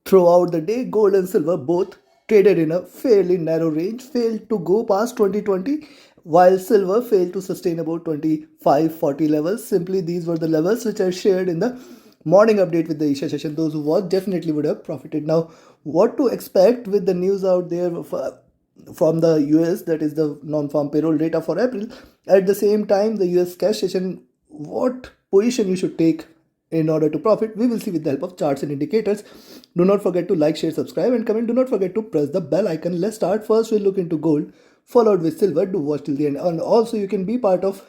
Throughout the day, gold and silver both traded in a fairly narrow range, failed to go past 2020, while silver failed to sustain about 25-40 levels. Simply, these were the levels which I shared in the morning update with the Isha session. Those who watched definitely would have profited. Now, what to expect with the news out there from the US, that is the non-farm payroll data for April. At the same time, the US cash session, what position you should take in order to profit, we will see with the help of charts and indicators. Do not forget to like, share, subscribe and comment. Do not forget to press the bell icon. Let's start. First we'll look into gold, followed with silver. Do watch till the end, and also you can be part of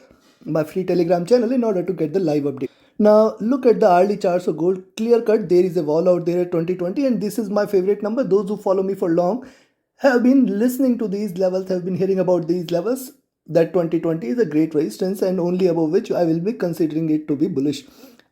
my free telegram channel in order to get the live update. Now look at the hourly charts of gold. Clear cut, there is a wall out there at 2020 and this is my favorite number. Those who follow me for long have been listening to these levels, have been hearing about these levels, that 2020 is a great resistance and only above which I will be considering it to be bullish.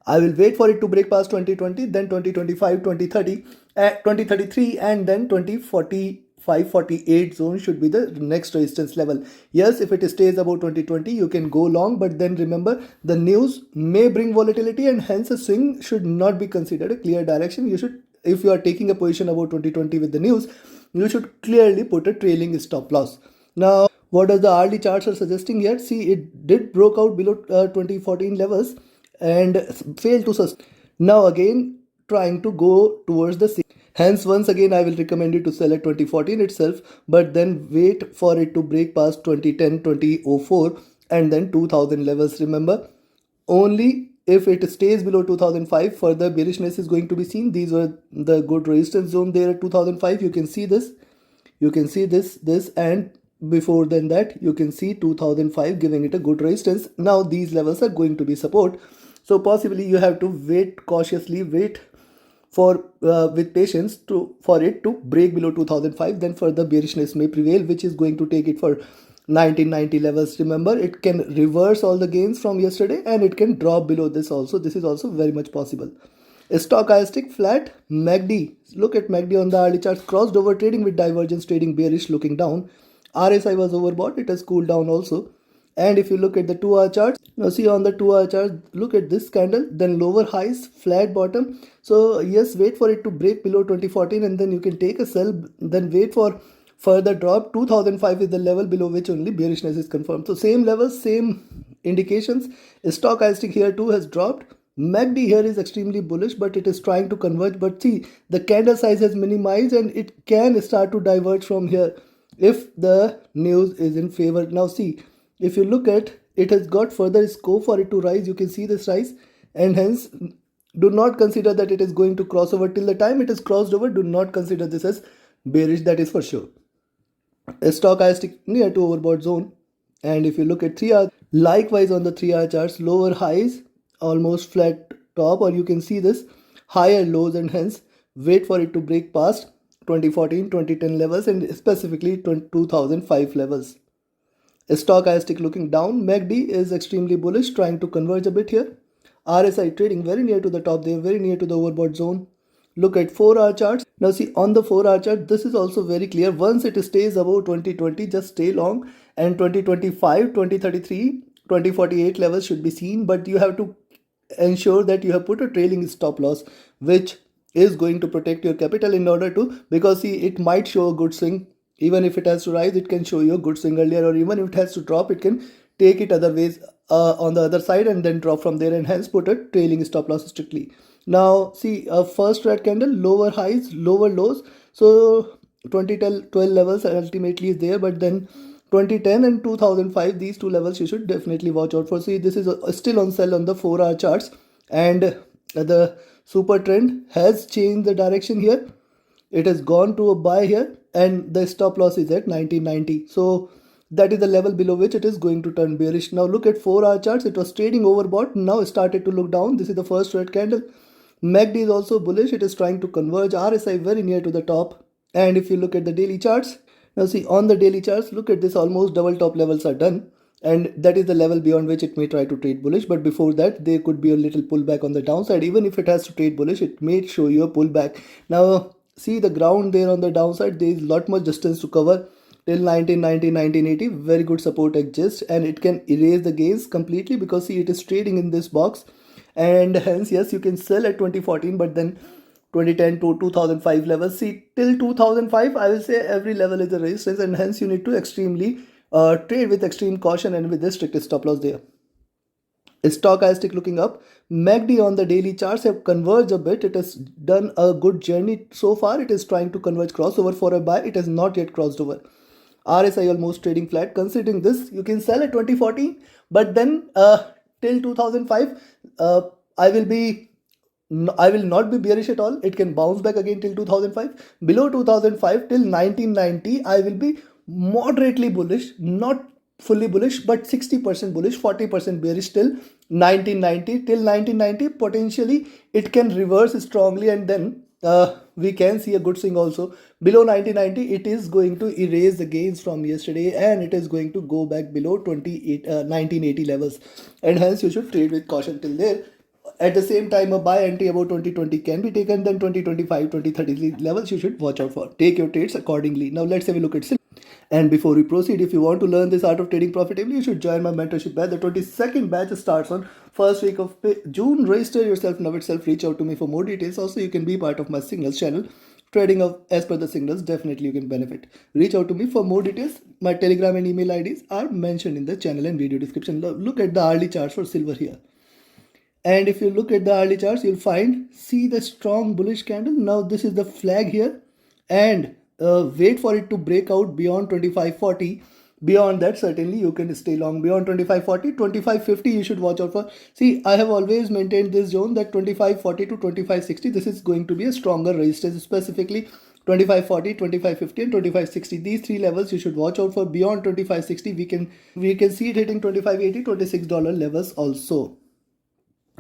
I will wait for it to break past 2020, then 2025, 2030, 2033 and then 2045-48 zone should be the next resistance level. Yes, if it stays above 2020, you can go long, but then remember the news may bring volatility and hence a swing should not be considered a clear direction. You should, if you are taking a position about 2020 with the news, you should clearly put a trailing stop loss. Now, what does the hourly charts are suggesting here? See, it did broke out below 2014 levels and failed to sustain. Now again trying to go towards the same. Hence once again I will recommend you to sell at 2014 itself, but then wait for it to break past 2010, 2004 and then 2000 levels. Remember, only if it stays below 2005 further bearishness is going to be seen. These were the good resistance zone there at 2005. You can see this, you can see this and before than that you can see 2005 giving it a good resistance. Now these levels are going to be support, so possibly you have to wait cautiously, wait for with patience for it to break below 2005, then further bearishness may prevail, which is going to take it for 1990 levels. Remember, it can reverse all the gains from yesterday and it can drop below this also. This is also very much possible. Stochastic flat, MACD. Look at MACD on the hourly charts, crossed over, trading with divergence, trading bearish, looking down. RSI was overbought, it has cooled down also. And if you look at the 2-hour charts, now see on the 2-hour chart, look at this candle, then lower highs, flat bottom. So yes, wait for it to break below 2014 and then you can take a sell, then wait for further drop. 2005 is the level below which only bearishness is confirmed. So same levels, same indications. Stochastic here too has dropped. MACD here is extremely bullish, but it is trying to converge. But see, the candle size has minimized and it can start to diverge from here if the news is in favor. Now see, if you look at, it has got further scope for it to rise. You can see this rise and hence do not consider that it is going to cross over. Till the time it is crossed over, do not consider this as bearish, that is for sure. A stochastic near to overbought zone. And if you look at 3-hour, likewise on the 3-hour charts, lower highs, almost flat top, or you can see this higher lows and hence wait for it to break past 2014, 2010 levels and specifically 2005 levels. Stochastic looking down. MACD is extremely bullish, trying to converge a bit here. RSI trading very near to the top there, very near to the overbought zone. Look at 4-hour charts. Now see on the 4-hour chart, this is also very clear. Once it stays above 2020, just stay long, and 2025, 2033, 2048 levels should be seen, but you have to ensure that you have put a trailing stop loss which is going to protect your capital in order to, because see, it might show a good swing. Even if it has to rise, it can show you a good swing earlier, or even if it has to drop, it can take it other ways on the other side and then drop from there and hence put a trailing stop loss strictly. Now see a first red candle, lower highs, lower lows. So 2012 levels ultimately is there, but then 2010 and 2005, these two levels you should definitely watch out for. See, this is still on sell on the 4-hour charts and the super trend has changed the direction here. It has gone to a buy here and the stop loss is at 1990. So that is the level below which it is going to turn bearish. Now look at 4-hour charts. It was trading overbought. Now it started to look down. This is the first red candle. MACD is also bullish. It is trying to converge. RSI very near to the top. And if you look at the daily charts, now see on the daily charts, look at this, almost double top levels are done. And that is the level beyond which it may try to trade bullish. But before that, there could be a little pullback on the downside. Even if it has to trade bullish, it may show you a pullback. Now see the ground there on the downside, there is a lot more distance to cover till 1990, 1980. Very good support exists and it can erase the gains completely, because see, it is trading in this box and hence yes, you can sell at 2014, but then 2010 to 2005 levels. See, till 2005, I will say every level is a resistance, and hence you need to extremely trade with extreme caution and with the strictest stop loss there. Stochastic looking up. MACD on the daily charts have converged a bit. It has done a good journey so far. It is trying to converge crossover for a buy. It has not yet crossed over. RSI almost trading flat. Considering this, you can sell at 2014, but then till 2005, I will not be bearish at all. It can bounce back again till 2005. Below 2005 till 1990, I will be moderately bullish, not fully bullish, but 60% bullish, 40% bearish till 1990. Till 1990, potentially it can reverse strongly, and then we can see a good swing also. Below 1990, it is going to erase the gains from yesterday, and it is going to go back below 1980 levels, and hence you should trade with caution till there. At the same time, a buy entry about 2020 can be taken. Then 2025, 2030 levels you should watch out for. Take your trades accordingly. Now let's have a look at silver. And before we proceed, if you want to learn this art of trading profitably, you should join my mentorship batch. The 22nd batch starts on first week of June. Register yourself now itself. Reach out to me for more details. Also, you can be part of my signals channel. Trading as per the signals, definitely you can benefit. Reach out to me for more details. My Telegram and email IDs are mentioned in the channel and video description. Look at the hourly charts for silver here. And if you look at the hourly charts, you'll see the strong bullish candle. Now this is the flag here, and wait for it to break out beyond 2540. Beyond that, certainly you can stay long. Beyond 2540, 2550 you should watch out for. See, I have always maintained this zone that 2540 to 2560, this is going to be a stronger resistance, specifically 2540, 2550 and 2560. These three levels you should watch out for. Beyond 2560, we can see it hitting 2580, $26 levels also.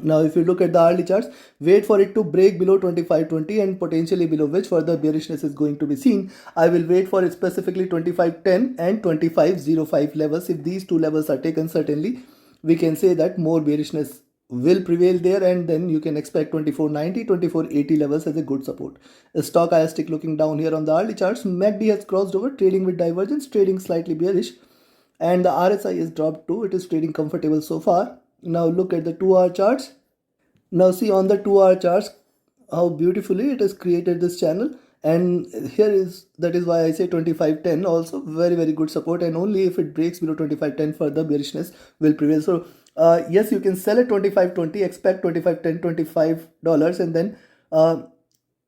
Now, if you look at the hourly charts, wait for it to break below 2520 and potentially below which further bearishness is going to be seen. I will wait for it specifically 2510 and 2505 levels. If these two levels are taken, certainly we can say that more bearishness will prevail there, and then you can expect 2490, 2480 levels as a good support. A stochastic looking down here on the hourly charts. MACD has crossed over, trading with divergence, trading slightly bearish, and the RSI is dropped too. It is trading comfortable so far. Now look at the 2-hour charts. Now see on the 2-hour charts how beautifully it has created this channel, and that is why I say 2510 also very good support, and only if it breaks below 2510 further bearishness will prevail. So yes, you can sell at 2520, expect 2510, $25, and then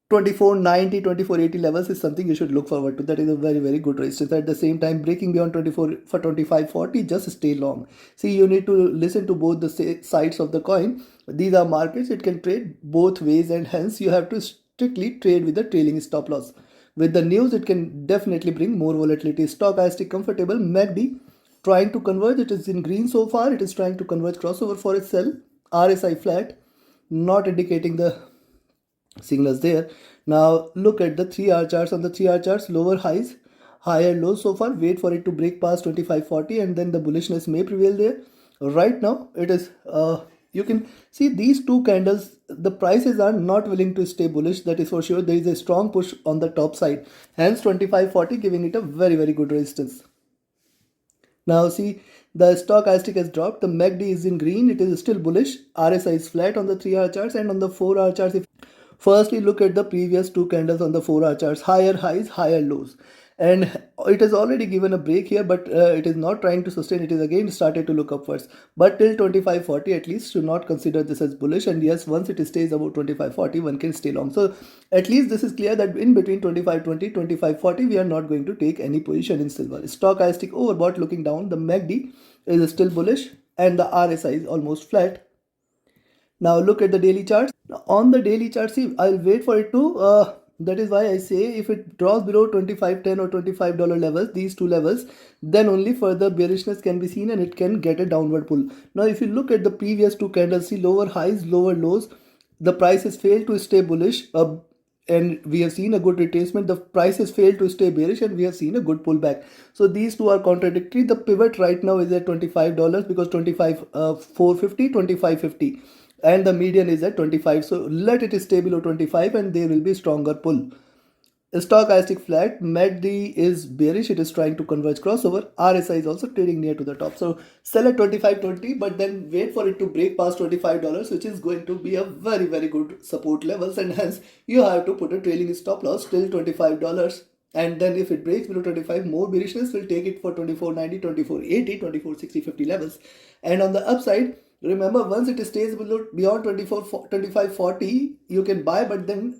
2490, 2480 levels is something you should look forward to. That is a very good resistance. At the same time, breaking beyond 2540, just stay long. See, you need to listen to both the sides of the coin. These are markets, it can trade both ways, and hence you have to strictly trade with the trailing stop loss. With the news, it can definitely bring more volatility. Stochastic comfortable. MACD trying to converge. It is in green so far. It is trying to converge crossover for its sell. RSI flat, not indicating the signals there. Now look at the 3-hour charts. On the 3-hour charts, lower highs, higher lows so far. Wait for it to break past 2540, and then the bullishness may prevail there. Right now it is you can see these two candles, the prices are not willing to stay bullish, that is for sure. There is a strong push on the top side, hence 2540 giving it a very good resistance. Now see, the stochastic has dropped. The MACD is in green. It is still bullish. RSI is flat on the 3-hour charts, and on the 4-hour charts, firstly look at the previous two candles on the 4-hour charts. Higher highs, higher lows, and it has already given a break here, but it is not trying to sustain. It is again started to look upwards, but till 2540 at least should not consider this as bullish. And yes, once it stays about 2540, one can stay long. So at least this is clear that in between 2520, 2540 we are not going to take any position in silver. Stochastic overbought looking down. The MACD is still bullish, and the RSI is almost flat. Now look at the daily charts. On the daily chart, see, I'll wait for it to that is why I say if it draws below 2510 or $25 levels, these two levels, then only further bearishness can be seen, and it can get a downward pull. Now if you look at the previous two candles, see, lower highs, lower lows, the prices failed to stay bullish, and we have seen a good retracement. The prices failed to stay bearish, and we have seen a good pullback. So these two are contradictory. The pivot right now is at $25 because 25,450, 2550. And the median is at 25. So let it stay below 25 and there will be stronger pull. Stochastic flat, MACD is bearish, it is trying to converge crossover. RSI is also trading near to the top. So sell at 25.20, but then wait for it to break past $25, which is going to be a very, very good support levels, and hence you have to put a trailing stop loss till $25. And then if it breaks below 25, more bearishness will take it for 24.90, 24.80, 24.60, 50 levels. And on the upside, remember, once it stays beyond 25.40, you can buy, but then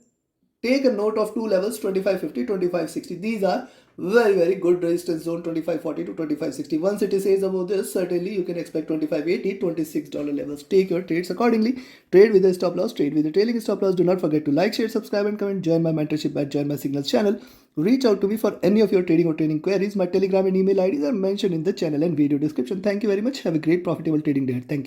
take a note of two levels, 25.50, 25.60. These are very, very good resistance zone, 25.40 to 25.60. Once it says above this, certainly you can expect 25.80, $26 levels. Take your trades accordingly. Trade with a stop loss, trade with a trailing stop loss. Do not forget to like, share, subscribe and comment. Join my mentorship at Join My Signals channel. Reach out to me for any of your trading or training queries. My Telegram and email IDs are mentioned in the channel and video description. Thank you very much. Have a great profitable trading day. Thank you.